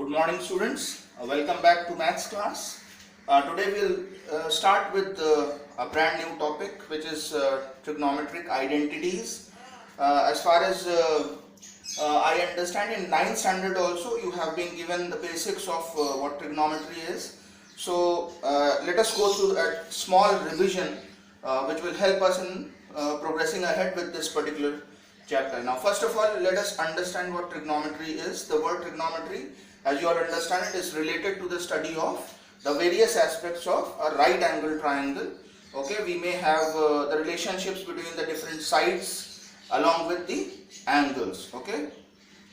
Good morning, students. Welcome back to maths class. Today we'll start with a brand new topic, which is trigonometric identities. As far as I understand, in 9th standard also you have been given the basics of what trigonometry is. So let us go through a small revision which will help us in progressing ahead with this particular chapter. Now, first of all, let us understand what trigonometry is. The word trigonometry, as you all understand, it is related to the study of the various aspects of a right angle triangle. Okay, we may have the relationships between the different sides along with the angles. Okay,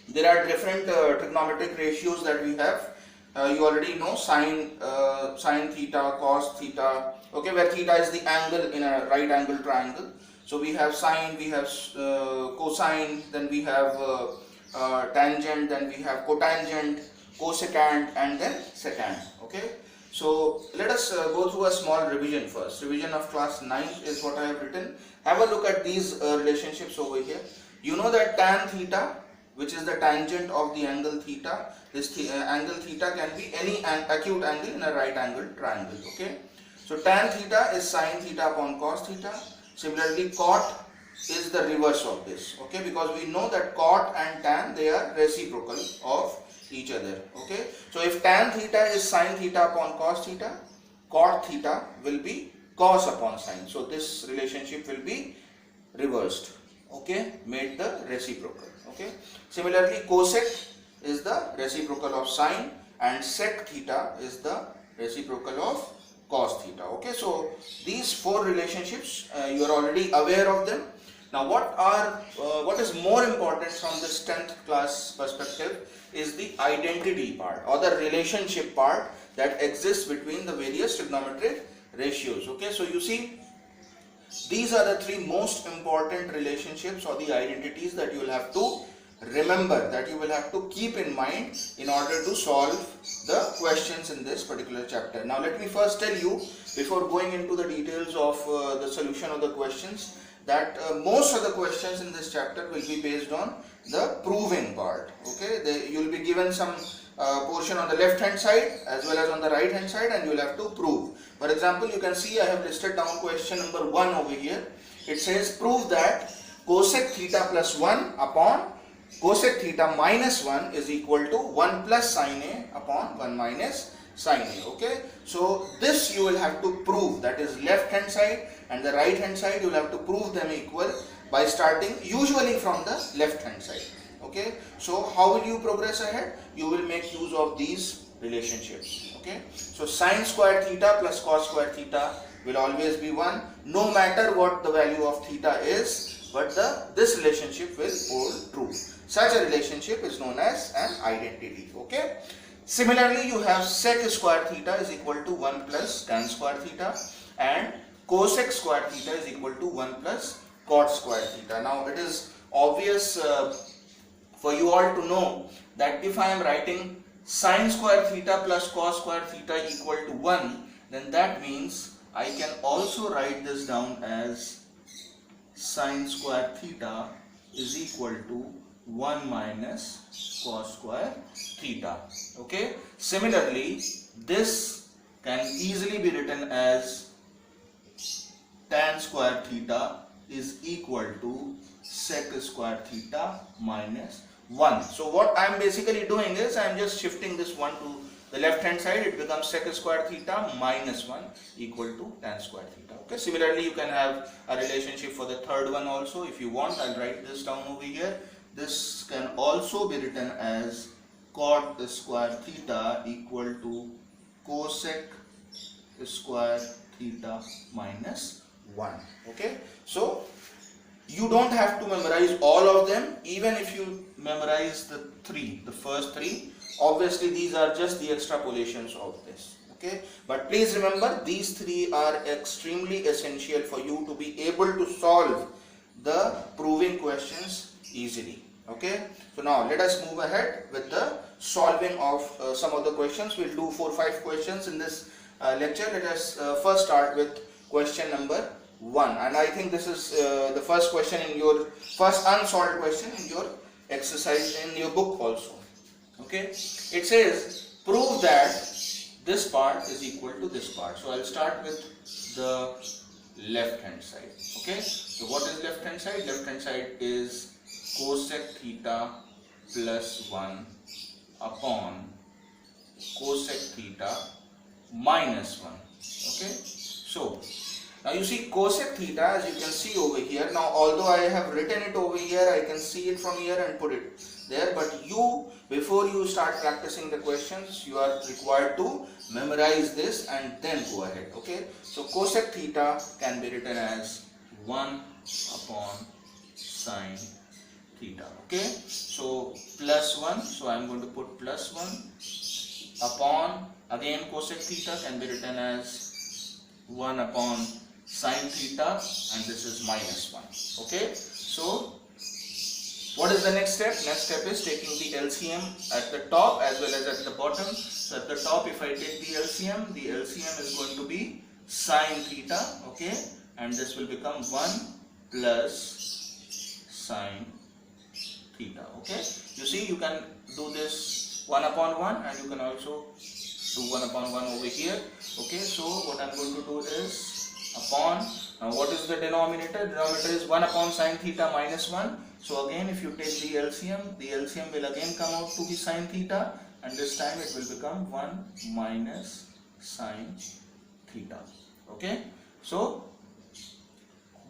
there are different trigonometric ratios that we have. You already know sine theta, cos theta. Okay, where theta is the angle in a right angle triangle. So we have sine, we have cosine, then we have tangent, then we have cotangent, cosecant, and then secant. Okay, so let us go through a small revision first. Revision of class 9 is what I have written. Have a look at these relationships over here. You know that tan theta, which is the tangent of the angle theta, this angle theta can be any acute angle in a right angle triangle. Okay, so tan theta is sine theta upon cos theta. Similarly, cot is the reverse of this, okay, because we know that cot and tan, they are reciprocal of each other. Okay, so if tan theta is sine theta upon cos theta, cot theta will be cos upon sine. So this relationship will be reversed, okay, made the reciprocal. Okay, similarly, cosec is the reciprocal of sine and sec theta is the reciprocal of cos theta. Okay, so these four relationships you are already aware of them. Now what is more important from this 10th class perspective is the identity part or the relationship part that exists between the various trigonometric ratios. Okay, so you see, these are the three most important relationships or the identities that you will have to remember, that you will have to keep in mind in order to solve the questions in this particular chapter. Now let me first tell you, before going into the details of the solution of the questions, that most of the questions in this chapter will be based on the proving part. Okay, you will be given some portion on the left hand side as well as on the right hand side, and you will have to prove. For example, you can see I have listed down question number 1 over here. It says prove that cosec theta plus 1 upon cosec theta minus 1 is equal to 1 plus sine A upon 1 minus sine A. Okay, so this you will have to prove, that is left hand side and the right hand side, you will have to prove them equal by starting usually from the left hand side. Okay, so how will you progress ahead? You will make use of these relationships. Okay, so sine square theta plus cos square theta will always be 1 no matter what the value of theta is, but this relationship will hold true. Such a relationship is known as an identity. Okay, similarly, you have sec square theta is equal to 1 plus tan square theta and cosec square theta is equal to 1 plus cot square theta. Now it is obvious for you all to know that if I am writing sine square theta plus cos square theta equal to 1, then that means I can also write this down as sine square theta is equal to 1 minus cos square theta. Okay, similarly, this can easily be written as tan square theta is equal to sec square theta minus 1. So what I am basically doing is I am just shifting this 1 to the left hand side. It becomes sec square theta minus 1 equal to tan square theta. Okay, similarly, you can have a relationship for the third one also if you want. I'll write this down over here. This can also be written as cot square theta equal to cosec square theta minus 1. Okay, so you don't have to memorize all of them. Even if you memorize the first three, obviously these are just the extrapolations of this. Okay, but please remember, these three are extremely essential for you to be able to solve the proving questions easily. Okay, so now let us move ahead with the solving of some of the questions. We'll do 4 or 5 questions in this lecture. Let us first start with question number 1, and I think this is the first question in your first unsolved question in your exercise in your book also. Okay, it says prove that this part is equal to this part. So I'll start with the left hand side. Okay, so what is left hand side? Left hand side is cosec theta plus 1 upon cosec theta minus 1. Okay, so now you see cosec theta, as you can see over here. Now although I have written it over here, I can see it from here and put it there, but you, before you start practicing the questions, you are required to memorize this and then go ahead. Okay, so cosec theta can be written as 1 upon sine theta. Okay, so plus 1, so I am going to put plus 1 upon, again cosec theta can be written as 1 upon sine theta, and this is minus 1. Okay, so what is the next step? Next step is taking the LCM at the top as well as at the bottom. So at the top, if I take the LCM is going to be sine theta, okay, and this will become 1 plus sine theta. Okay, you see, you can do this 1 upon 1 and you can also do 1 upon 1 over here. Okay, so what I am going to do is upon, now what is the denominator? Denominator is 1 upon sine theta minus 1. So again, if you take the LCM will again come out to be sine theta, and this time it will become 1 minus sine theta. Okay, so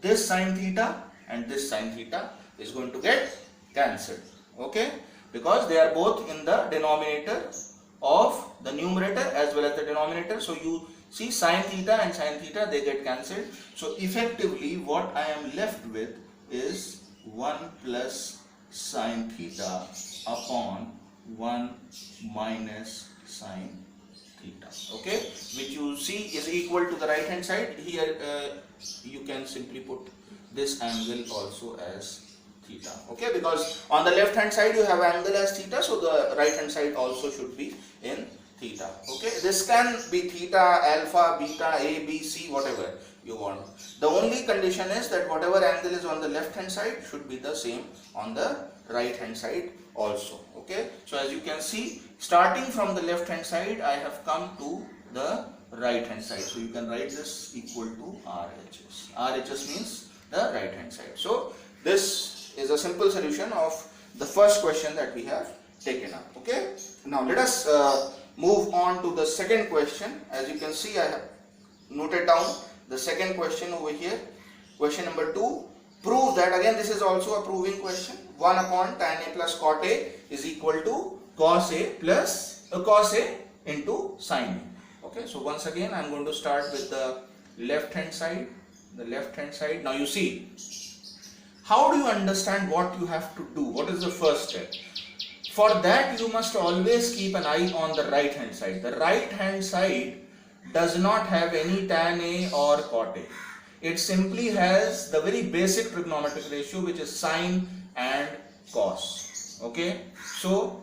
this sine theta and this sine theta is going to get cancelled. Okay, because they are both in the denominator of the numerator as well as the denominator. So you see sine theta and sine theta, they get cancelled. So effectively what I am left with is 1 plus sine theta upon 1 minus sine theta. Okay, which you see is equal to the right hand side. Here you can simply put this angle also as theta. Okay, because on the left hand side you have angle as theta, so the right hand side also should be in theta. Okay, this can be theta, alpha, beta, a, b, c, whatever you want. The only condition is that whatever angle is on the left hand side should be the same on the right hand side also. Okay, so as you can see, starting from the left hand side, I have come to the right hand side. So you can write this equal to RHS. RHS means the right hand side. So this is a simple solution of the first question that we have taken up. Okay, now let us move on to the second question. As you can see, I have noted down the second question over here. Question number 2. Prove that, again this is also a proving question. 1 upon tan A plus cot A is equal to cos A plus cos A into sin A. Okay, so once again I am going to start with the left hand side. The left hand side. Now you see, how do you understand what you have to do? What is the first step? For that you must always keep an eye on the right hand side. The right hand side does not have any tan A or cot A. It simply has the very basic trigonometric ratio, which is sine and cos. Okay, so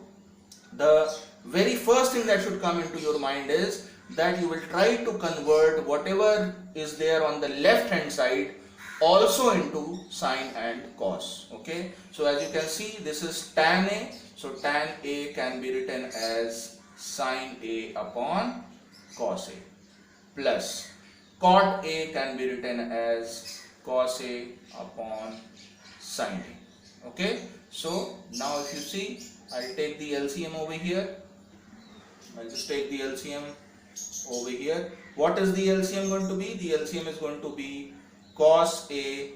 the very first thing that should come into your mind is that you will try to convert whatever is there on the left hand side also into sine and cos. Okay, so as you can see, this is tan A, so tan A can be written as sine A upon cos A, plus cot A can be written as cos A upon sine A. Okay, so now if you see, I'll take the LCM over here. I'll just take the LCM over here. What is the LCM going to be? The LCM is going to be cos A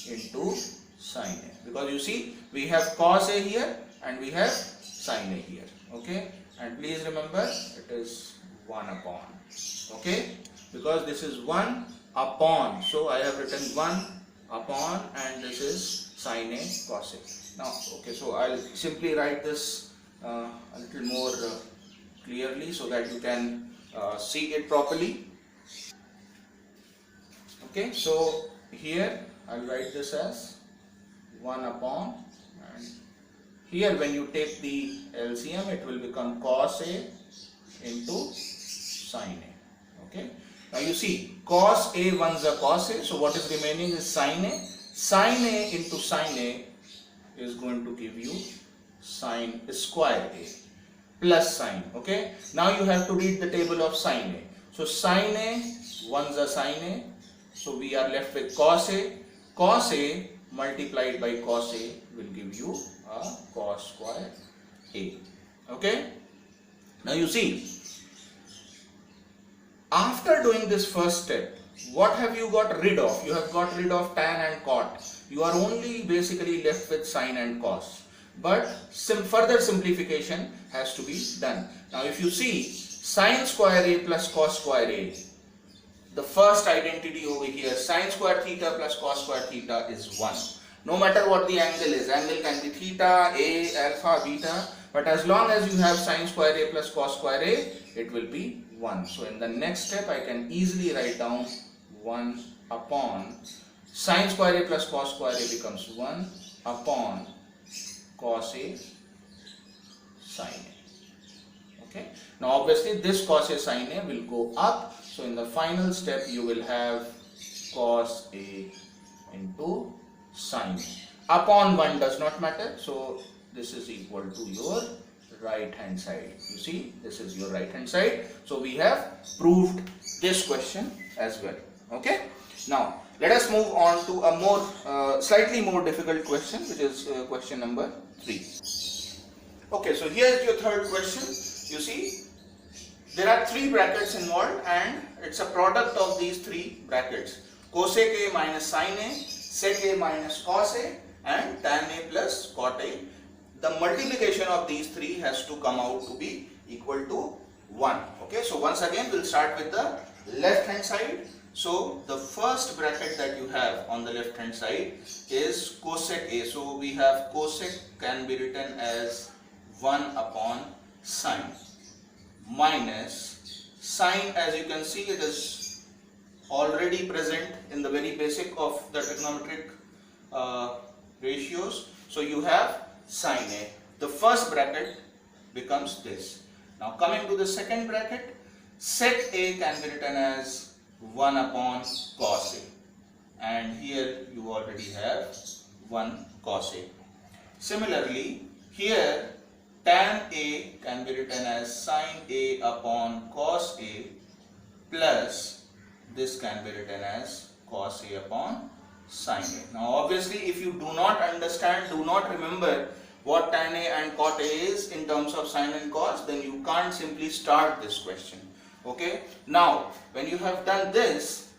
into sine A, because you see we have cos A here and we have sine A here. Okay, and please remember it is 1 upon. Okay, because this is 1 upon, so I have written 1 upon and this is sine A cos A. Now okay, so I'll simply write this a little more clearly so that you can see it properly. Okay, so here I'll write this as 1 upon, and here when you take the LCM it will become cos A into sine A. Okay, now you see cos A one's a cos A, so what is remaining is sine A. Sine A into sine A is going to give you sine square A. plus sine. Okay, now you have to read the table of sine A. So sine A, one's a sine A, so we are left with cos A. Cos A multiplied by cos A will give you a cos square A. Okay, now you see, after doing this first step, what have you got rid of? You have got rid of tan and cot. You are only basically left with sine and cos. But further simplification has to be done. Now if you see, sine square A plus cos square A, the first identity over here, sine square theta plus cos square theta is 1. No matter what the angle is, angle can be theta, A, alpha, beta, but as long as you have sine square A plus cos square A, it will be 1. So in the next step, I can easily write down 1 upon sine square A plus cos square A becomes 1 upon cos A sine A. Okay. Now obviously this cos A sine A will go up. So in the final step, you will have cos A into sine A. Upon 1 does not matter. So this is equal to your right hand side. You see, this is your right hand side. So we have proved this question as well. Okay. Now let us move on to a more slightly more difficult question, which is question number 3. Okay, so here is your third question. You see, there are 3 brackets involved and it's a product of these 3 brackets. Cosec A minus sine A, sec A minus cos A, and tan A plus cot A. The multiplication of these 3 has to come out to be equal to 1. Okay, so once again we'll start with the left hand side. So the first bracket that you have on the left hand side is cosec A. So we have cosec can be written as 1 upon sine minus sine. As you can see, it is already present in the very basic of the trigonometric ratios. So you have sine A. The first bracket becomes this. Now coming to the second bracket, sec A can be written as 1 upon cos A, and here you already have 1 cos A. Similarly, here tan A can be written as sine A upon cos A, plus this can be written as cos A upon sine A. Now obviously, if you do not understand, do not remember what tan A and cot A is in terms of sine and cos, then you can't simply start this question. Okay, now when you have done this,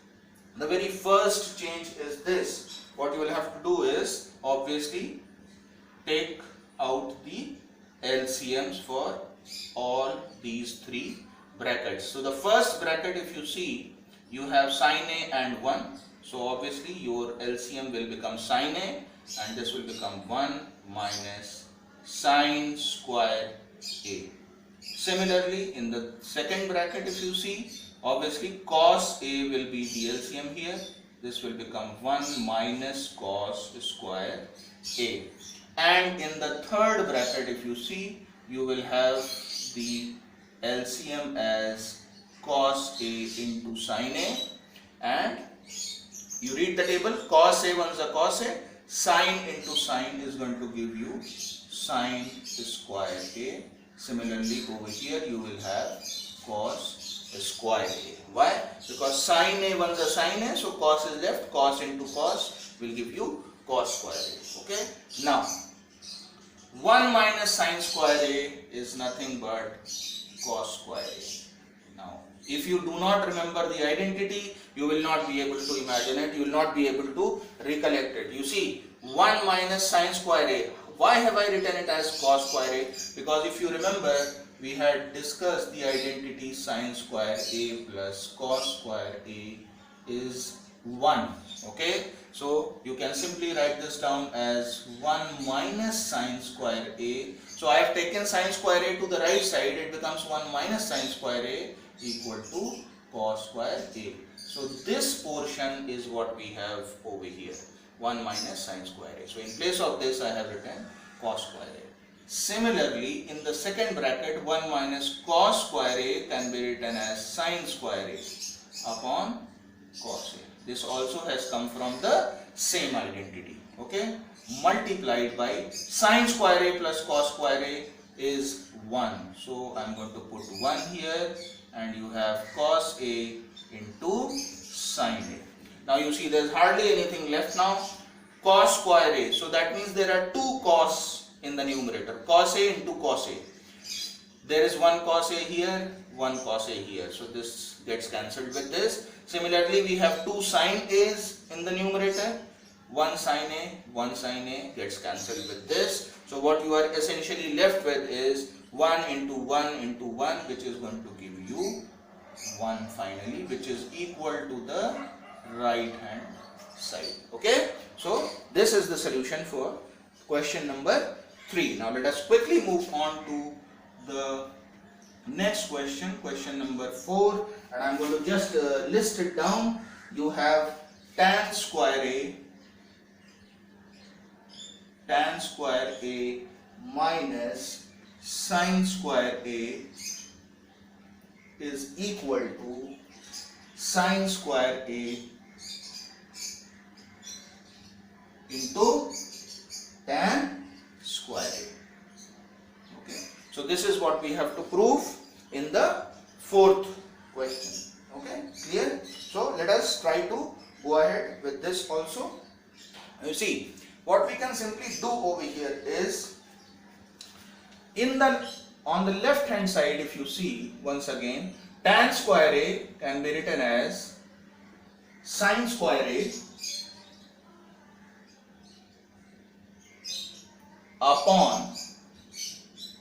the very first change is this. What you will have to do is obviously take out the LCMs for all these 3 brackets. So the first bracket, if you see, you have sine A and 1. So obviously your LCM will become sine A, and this will become 1 minus sine square A. Similarly, in the second bracket, if you see, obviously cos A will be the LCM here. This will become 1 minus cos square A. And in the third bracket, if you see, you will have the LCM as cos A into sine A. And you read the table, cos A once a cos A, sine into sine is going to give you sine square A. Similarly, over here you will have cos square A. Why? Because sine A once a sine A, so cos is left, cos into cos will give you cos square A. Okay. Now, 1 minus sine square A is nothing but cos square A. Now, if you do not remember the identity, you will not be able to imagine it, you will not be able to recollect it. You see, 1 minus sine square A. Why have I written it as cos square A? Because if you remember, we had discussed the identity sine square A plus cos square A is 1. Okay, so you can simply write this down as 1 minus sine square A. So I have taken sine square A to the right side, it becomes 1 minus sine square A equal to cos square A. So this portion is what we have over here, 1 minus sine square A. So in place of this I have written cos square A. Similarly, in the second bracket, 1 minus cos square A can be written as sine square A upon cos A. This also has come from the same identity. Okay, multiplied by sine square A plus cos square A is 1. So I'm going to put 1 here, and you have cos A into sin A. Now you see there's hardly anything left now. Cos square A. So that means there are 2 cos in the numerator. Cos A into cos A. There is 1 cos A here, 1 cos A here. So this gets cancelled with this. Similarly, we have 2 sin A's in the numerator. 1 sin A, 1 sin A gets cancelled with this. So what you are essentially left with is 1 into 1 into 1, which is going to give you 1 finally, which is equal to the right hand side. Okay? So this is the solution for question number 3. Now let us quickly move on to the next question, question number 4, and I'm going to just list it down. You have tan square A minus sin square A is equal to sin square A into tan square A. Okay, so this is what we have to prove in the 4th question. Okay, clear? So let us try to go ahead with this also. You see, what we can simply do over here is, on the left hand side, if you see once again, tan square A can be written as sin square A upon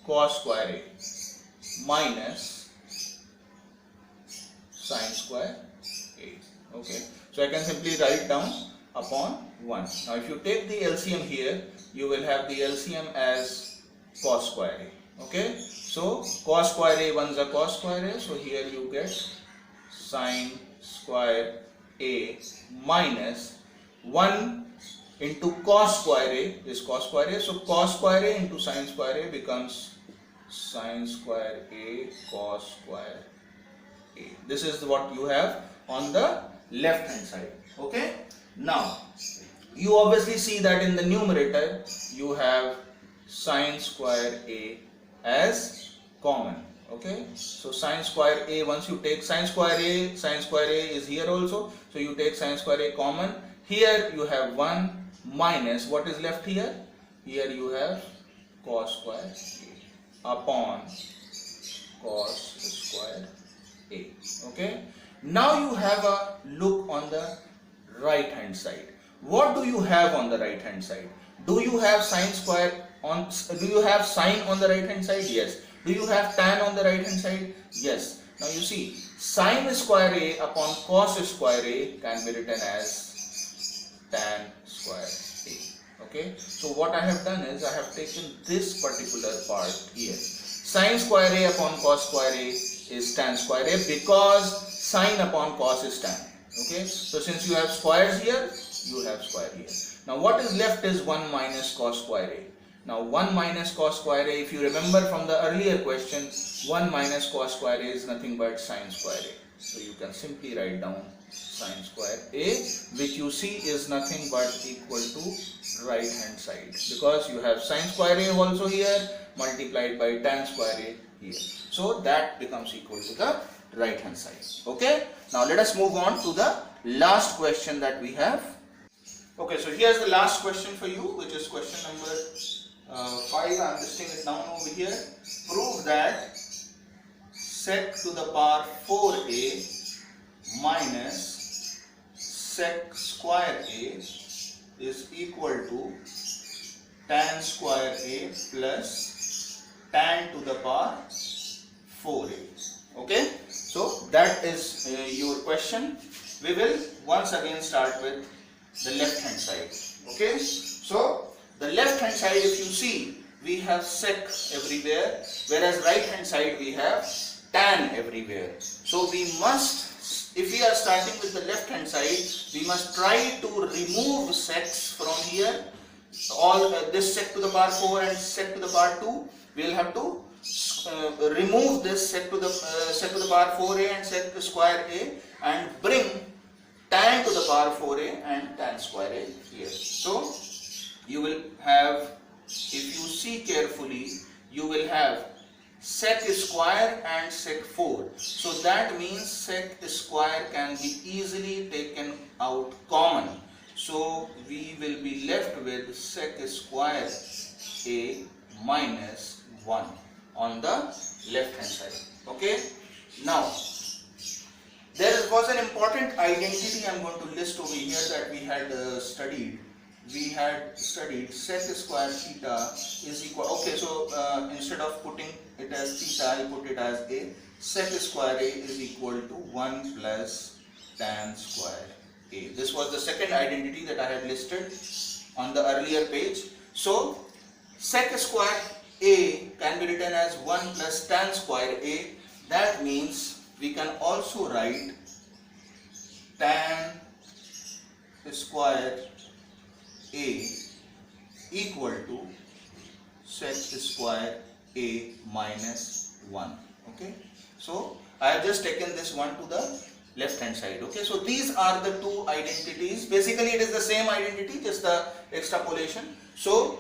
cos square A minus sin square A. Okay, so I can simply write down upon 1. Now if you take the LCM here, you will have the LCM as cos square A. Okay, so cos square A, 1 is a cos square A, so here you get sin square A minus 1 into cos square A is cos square A, so cos square A into sin square A becomes sin square A cos square A. This is what you have on the left hand side. Okay, now you obviously see that in the numerator you have sin square A as common. Okay, so sin square A, once you take sin square A is here also, so you take sin square A common. Here you have 1 minus, what is left here? Here you have cos square A upon cos square A. Okay, now you have a look on the right hand side. What do you have on the right hand side? Do you have sin square on, do you have sin on the right hand side? Yes. Do you have tan on the right hand side? Yes. Now you see, sin square A upon cos square A can be written as tan square A. Okay, so what I have done is I have taken this particular part here. Sin square A upon cos square A is tan square A because sin upon cos is tan. Okay, so since you have squares here, you have square here. Now what is left is 1 minus cos square A. Now 1 minus cos square A, if you remember from the earlier question, 1 minus cos square A is nothing but sin square A. So you can simply write down sin square A, which you see is nothing but equal to right hand side, because you have sin square A also here multiplied by tan square A here. So that becomes equal to the right hand side. Okay, now let us move on to the last question that we have. Okay, so here's the last question for you, which is question number 5. I'm listing it down over here. Prove that sec to the power 4a minus sec square a is equal to tan square a plus tan to the power 4a. Okay, so that is your question. We will once again start with the left hand side. Okay, so the left hand side, if you see, we have sec everywhere, whereas right hand side we have tan everywhere. So we must, if we are starting with the left hand side, we must try to remove secs from here. All this sec to the power 4 and sec to the power 2, we will have to remove this sec to the power 4a and sec square a and bring tan to the power 4a and tan square a here. So you will have, if you see carefully, you will have sec square and sec 4. So that means sec square can be easily taken out common. So we will be left with sec square a minus 1 on the left hand side. Okay. Now there was an important identity I am going to list over here that we had studied. We had studied sec square theta is equal. Okay, so instead of putting it as theta, I put it as a sec square a is equal to 1 plus tan square a. This was the second identity that I had listed on the earlier page. So sec square a can be written as 1 plus tan square a. That means we can also write tan square a equal to sec square a minus 1. Okay, so I have just taken this one to the left hand side. Okay, so these are the two identities. Basically it is the same identity, just the extrapolation. So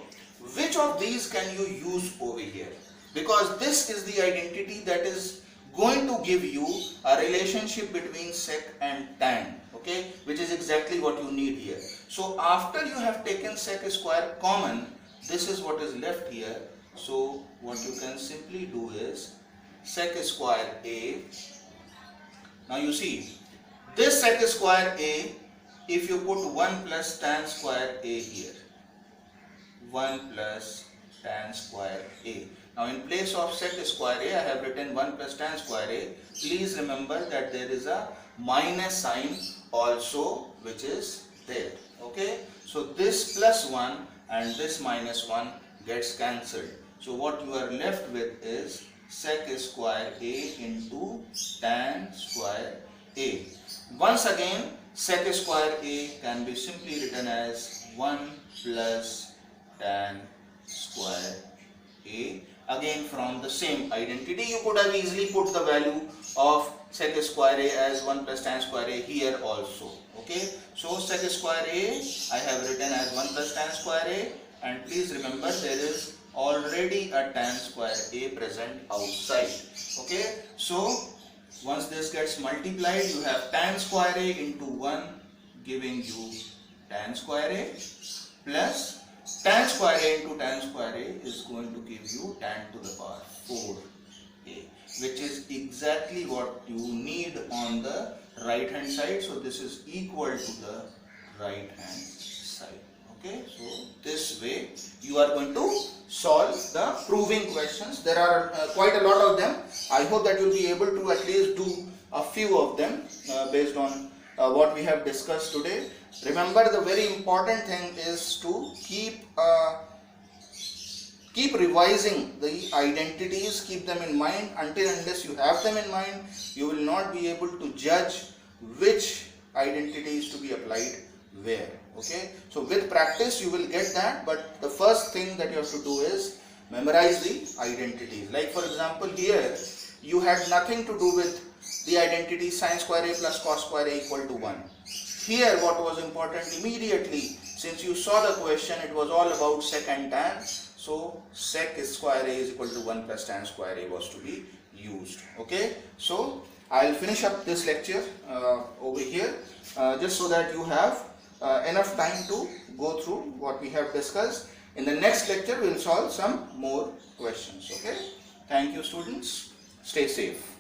which of these can you use over here? Because this is the identity that is going to give you a relationship between sec and tan, okay, which is exactly what you need here. So after you have taken sec square common, this is what is left here. So what you can simply do is sec square a. Now you see this sec square a, if you put 1 plus tan square a here, 1 plus tan square a. Now in place of sec square a, I have written 1 plus tan square a. Please remember that there is a minus sign also which is there. Okay, so this plus 1 and this minus 1 gets cancelled. So what you are left with is sec square a into tan square a. Once again, sec square a can be simply written as 1 plus tan square a. Again from the same identity, you could have easily put the value of sec square a as 1 plus tan square a here also. Okay, so sec square a I have written as 1 plus tan square a, and please remember there is already a tan square a present outside. Okay, so once this gets multiplied, you have tan square a into 1 giving you tan square a plus tan square a into tan square a is going to give you tan to the power 4a, which is exactly what you need on the right hand side. So this is equal to the right hand side. Okay, so this way you are going to solve the proving questions. There are quite a lot of them. I hope that you will be able to at least do a few of them based on what we have discussed today. Remember, the very important thing is to keep revising the identities, keep them in mind. Until unless you have them in mind, you will not be able to judge which identity is to be applied where. Okay, so with practice you will get that, but the first thing that you have to do is memorize the identities. Like for example, here you had nothing to do with the identity sin square a plus cos square a equal to 1. Here what was important, immediately since you saw the question, it was all about sec and tan. So sec square a is equal to 1 plus tan square a was to be used. Okay, so I'll finish up this lecture over here just so that you have enough time to go through what we have discussed. In the next lecture we will solve some more questions. Okay, thank you students, stay safe.